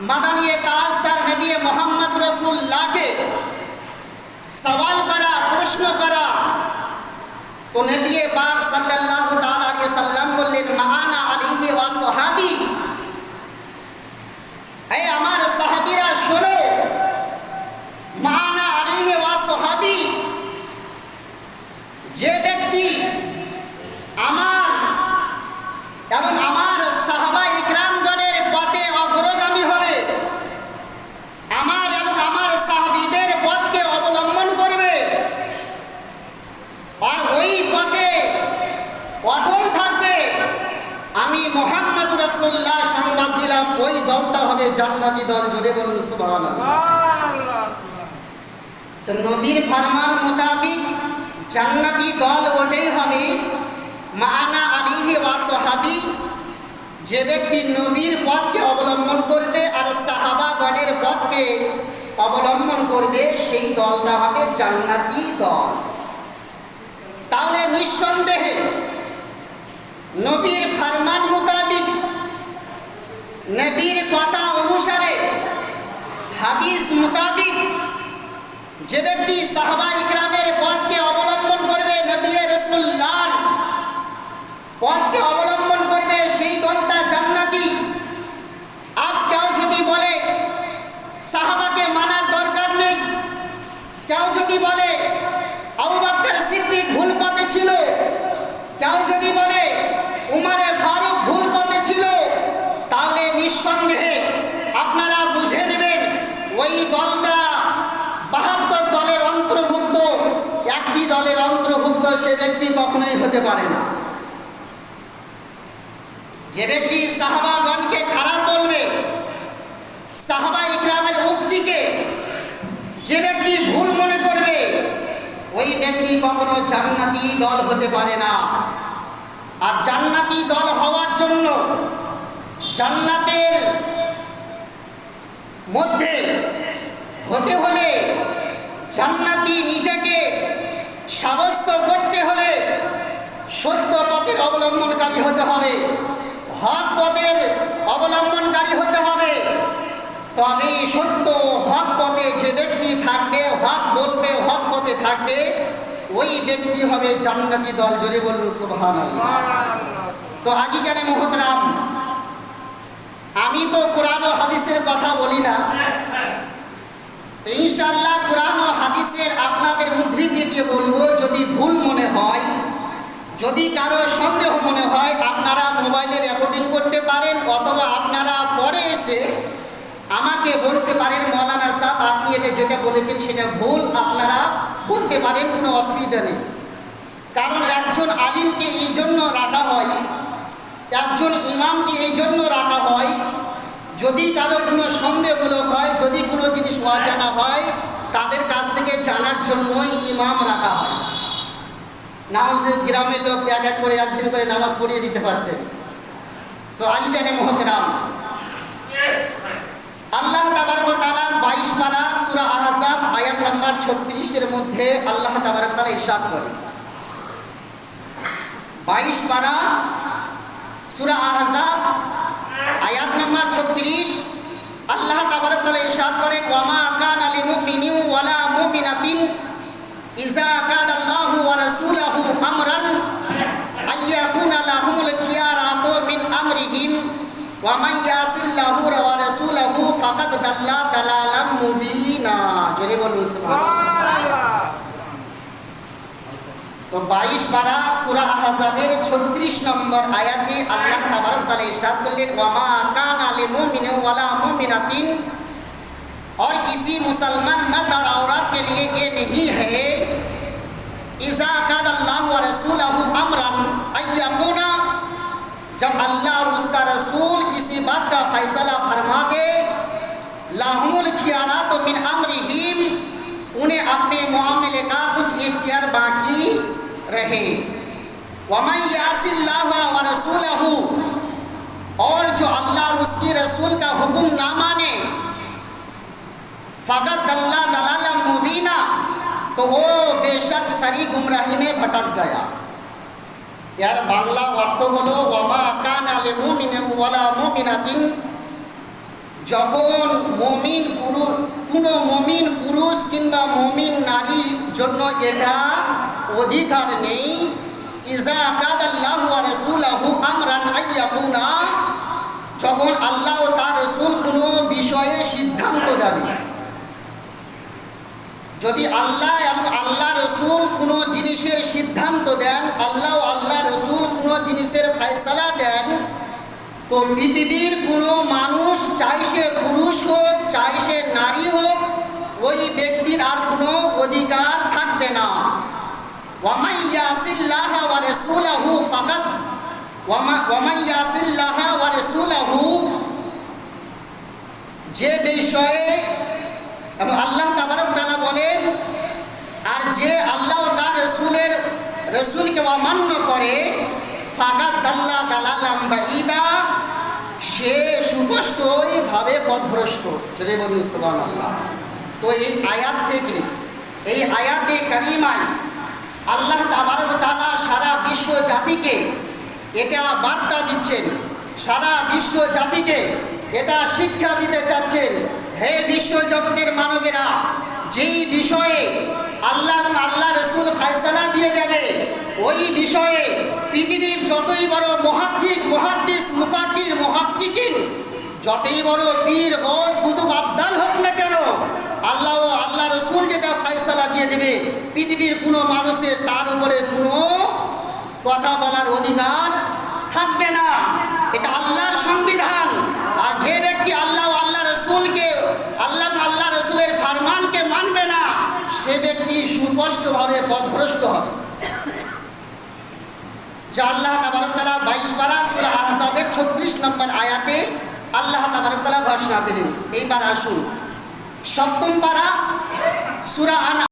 মাদানিয়ে তাজদার নবী মোহাম্মদ রাসূলুল্লাহকে সওয়াল করা, প্রশ্ন করা। তো নবী পাক সাল্লাল্লাহু তাআলা আলাইহি সাল্লাম বললেন, মাআনা আলাইহি ওয়া সাহাবী, এই আমার সাহাবীরা শোনো, মাআনা আলাইহি ওয়া সাহাবী, যে ব্যক্তি আমার এবং আমার সাহাবা ইকরামগণের পথে অগ্রগামী হবে, আমার এবং আমার সাহাবীদের পথকে অবলম্বন করবে আর ওই পথে অটল থাকবে, আমি মুহাম্মদ রাসূলুল্লাহ সংবাদ দিলাম ওই দলটা হবে জান্নাতি দল। জোরে বলুন সুবহানাল্লাহ। তো নবীর ফরমান মোতাবেক জান্নাতি দল ওটাই হবে মাআনা আলাইহি ওয়া সাহাবী, যে ব্যক্তি নবীর পথকে অবলম্বন করবে আর সাহাবাগণের পথকে অবলম্বন করবে, সেই দলটা হবে জান্নাতি দল। তাহলে নিঃসন্দেহে নবীর ফরমান মোতাবেক, নবীর কথা অনুসারে, হাদিস মোতাবেক যে ব্যক্তি সাহাবা ইকরামের পথকে অবলম্বন করবে, নবী রাসূলুল্লাহর পথকে অবলম্বন করবে, সেই দলটা জান্নাতি। আর কেউ যদি বলে সাহাবাকে মানার দরকার নেই, কেউ যদি বলে আবু বকর সিদ্দিক ভুল পথে ছিল, কেউ যদি বলে উমরে ফারুক ভুল পথে ছিল, তাহলে নিঃসন্দেহে আপনারা বুঝে নেবেন ওই দলটা ৭২ দলের অন্তর্ভুক্ত, একটি দলের অন্তর্ভুক্ত সে ব্যক্তি কখনোই হতে পারে না। যে ব্যক্তি সাহাবাগণকে খারাপ বলবে, সাহাবা ইকরামের উক্তিকে যে ব্যক্তি ভুল মনে করবে, ওই ব্যক্তি কখনো জান্নাতি দল হতে পারে না। আর জান্নাতি দল হওয়ার জন্য, জান্নাতের মধ্যে হতে হলে, জান্নাতি নিজেকে সাব্যস্ত করতে হলে সত্য পথের অবলম্বনকারী হতে হবে, হক পথের অবলম্বনকারী হতে হবে। তবে সত্য হক পথে যে ব্যক্তি থাকবে, হক বলবে, হক পথে থাকবে, ওই ব্যক্তি হবে জান্নাতি দল। জোরে বলুন সুবহানাল্লাহ। তো আজিজানে মুহতারাম, আমি তো কোরআন ও হাদিসের কথা বলি না, ইনশাআল্লাহ কোরআন ও হাদিসের আপনাদের উদ্ধৃতি দিয়ে বলবো। যদি ভুল মনে হয়, যদি কারো সন্দেহ মনে হয়, আপনারা মোবাইলে রেকর্ডিং করতে পারেন, অথবা আপনারা পরে এসে আমাকে বলতে পারেন, মৌলানা সাহেব আপনি এটা যেটা বলেছেন সেটা ভুল, আপনারা বলতে পারেন, কোনো অসুবিধা নেই। কারণ একজন আলিমকে এই জন্য রাখা হয়, একজন ইমামকে এই জন্য রাখা হয়, যদি কারো কোনো সন্দেহমূলক হয়, যদি কোনো জিনিস অজানা হয়, তাদের কাছ থেকে জানার জন্যই ইমাম রাখা হয়। না হলে গ্রামের লোক এক এক করে একদিন করে নামাজ পড়িয়ে দিতে পারতেন। তো আজিজানে মুহতারাম, আল্লাহ তাবারক ওয়া তাআলা 22 পারা সূরা আহজাব আয়াত নাম্বার 36 এর মধ্যে আল্লাহ তাবারক ওয়া তাআলা ইরশাদ করেন, 22 পারা সূরা আহজাব আয়াত নাম্বার 36, আল্লাহ তাবারক ওয়া তাআলা ইরশাদ করেন, ওয়া মা কানা লিল মুমিনিন ওয়ালা মুমিনাতিন ইযা কাদাল্লাহু ওয়া রাসূলুহু আমরান আইয়াকুনা লাহুমুল খিয়ারাতু মিন আমরিহিম ওয়া মান ইয়াসিল্লাহু ওয়া রাসূলুহু ফাকাদ দাল্লা দালালাম মুবিনা। জোরে বলুন সুবহানাল্লাহ। তো 22 পারা সূরা আহজাবের 36 নম্বর আয়াতে আল্লাহ তাবারক ওয়া তাআলা ইরশাদ করলেন, ওয়া মা কানা লিল মুমিনিন ওয়ালা মুমিনাতিন, और किसी मुसलमान मर्द और औरत के लिए ये नहीं है, इज़ा काद अल्लाह व रसूलहु अमरन अयकुना, जब अल्लाह और उसका रसूल किसी बात का फैसला फरमा दे, लाहुमुल खियारात मिन अमरिहिम, उन्हें अपने मुआमले का कुछ इख्तियार बाकी रहे, वमन यासिल्लाह व रसूलहु, और जो अल्लाह और उसकी रसूल का हुक्म ना माने, फ़क़द दल्ला दलालन मुबीना, तो वो बेशक सरी गुमराही में भटक गया। यार बांग्ला अर्थ हलो, ওয়া মা কানা লিল মুমিনিন ওয়ালা মুমিনাতিন, যখন কোনো মমিন পুরুষ কিংবা মমিন নারীর জন্য এটা অধিকার নেই, ইজা কাদাল্লাহু ওয়া রাসূলুহু আমরান আইয়াকুনা, যখন আল্লাহ ও তার রাসূল কোনো বিষয়ে সিদ্ধান্ত দেবে। যদি আল্লাহ এবং আল্লাহ রসুল কোনো জিনিসের সিদ্ধান্ত দেন, আল্লাহ আল্লাহ রসুল কোনো জিনিসের ফয়সালা দেন, তো পৃথিবীর কোনো মানুষ, চাই সে পুরুষ হোক চাই সে নারী হোক, ওই ব্যক্তির আর কোনো অধিকার থাকবে না। ওয়ামান ইয়াসিল্লাহা ওয়া রাসূলাহু ফাকাদ ওয়ামান ইয়াসিল্লাহা ওয়া রাসূলাহু, যে বিষয়ে এবং আল্লাহ তাবারক তাআলা বলেন, আর যে আল্লাহ ও তার রসুলকে অমান্য করে, ফাকাদ দাল্লা দালালাম বাঈদা, সে সুস্পষ্টভাবে পথভ্রষ্ট। চলে বলুন সুবহানাল্লাহ। তো এই আয়াত থেকে, এই আয়াতে কারিমায় আল্লাহ তাবারক তাআলা সারা বিশ্ব জাতিকে এটা বার্তা দিচ্ছেন, সারা বিশ্ব জাতিকে এটা শিক্ষা দিতে চাচ্ছেন, হে বিশ্ব জগতের মানবেরা, যেই বিষয়ে আল্লাহ এবং আল্লাহ রসুল ফয়সালা দিয়ে দেবে, ওই বিষয়ে পৃথিবীর যতই বড় মুহাদ্দিস মুফাক্কির মুহাক্কিকিন, যতই বড় পীর গৌস কুতুব আবদাল হোক না কেন, আল্লাহ ও আল্লাহ রসুল যেটা ফয়সালা দিয়ে দেবে, পৃথিবীর কোনো মানুষের তার উপরে কোনো কথা বলার অধিকার থাকবে না। এটা আল্লাহর সংবিধান। আর যে ব্যক্তি আল্লাহ আল্লাহ রসুলকে, আল্লাহ আল্লাহ রসুলের ফরমানকে মানবে না, সে ব্যক্তি সুস্পষ্টভাবে পথভ্রষ্ট হবে। যা আল্লাহ তাবারক তাআলা 22 পারা সূরা আহজাবের 36 নম্বর আয়াতে আল্লাহ তাবারক তাআলা ঘোষণা দিলেন। এইবার আসুন 7ম পারা সূরা